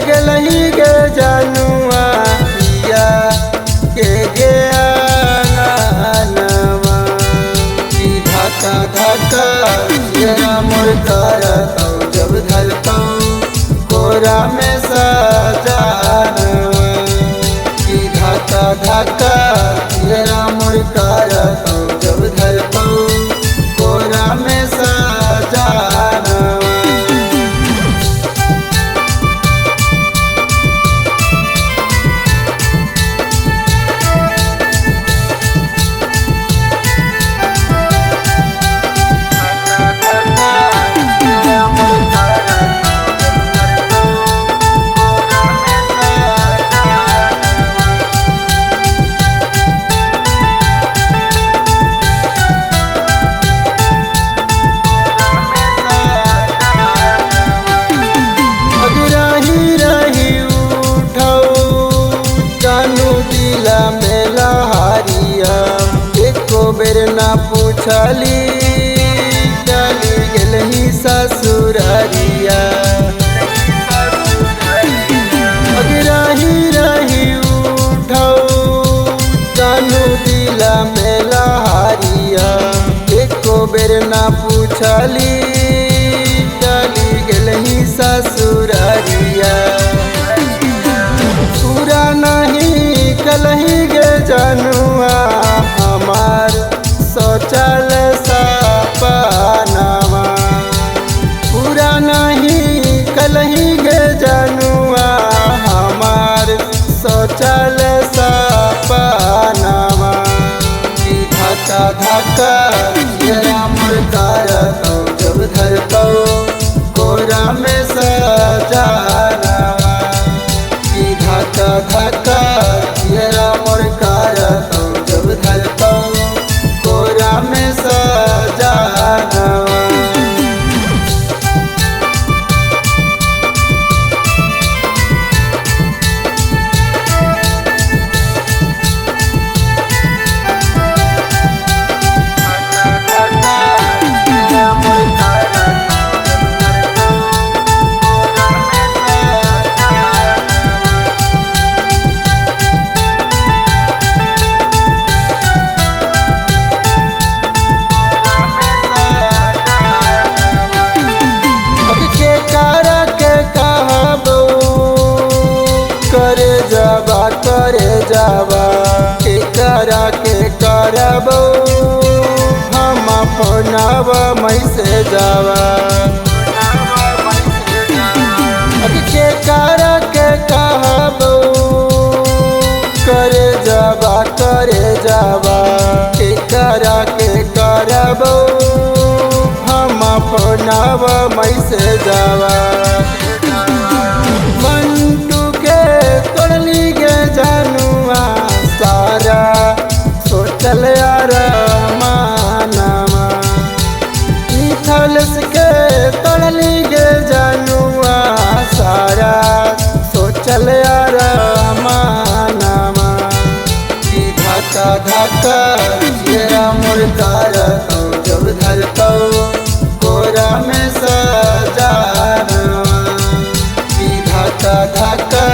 गलही गे जानुआ पिया के गे आंगनवा की धक्का धक्का तेरा मोर करतौ जब धरतौ कोरा में सजानवा की धक्का धक्का तेरा मोर करतौ जब धरतौ कोरा में सजानवा। एको बेर ना पूछली चली गेलही ससुररिया रही रही उठौ कानू दिला में लहारिया एको बेर ना पूछली चली गेलही ससुररिया पूरा नहीं कलही गे जानुआ हमार सोचल सपनावा पूरा नहीं कलही गे जानुआ हमार सोचल सपनावा की धक्का धक्का तेरा मोर करतौ जब धरतौ कोरा में सजानवा की धक्का धक्का तेरा मोर करतौ जब धरतौ कोरा में सजानवा। करे जावा के करा के करबौ हम अपनाव मई से जावा के करा के कहबौ करे जावा के करा के करबौ हम अपनाव मई से जावा जानुआ सारा सोचल यार मानवा मिथलस के तड़ली गे जानुआ सारा सोचल यार मानवा की धक्का धक्का तेरा मोर करतौ जब धरतौ कोरा में सजानवा की धक्का धक्का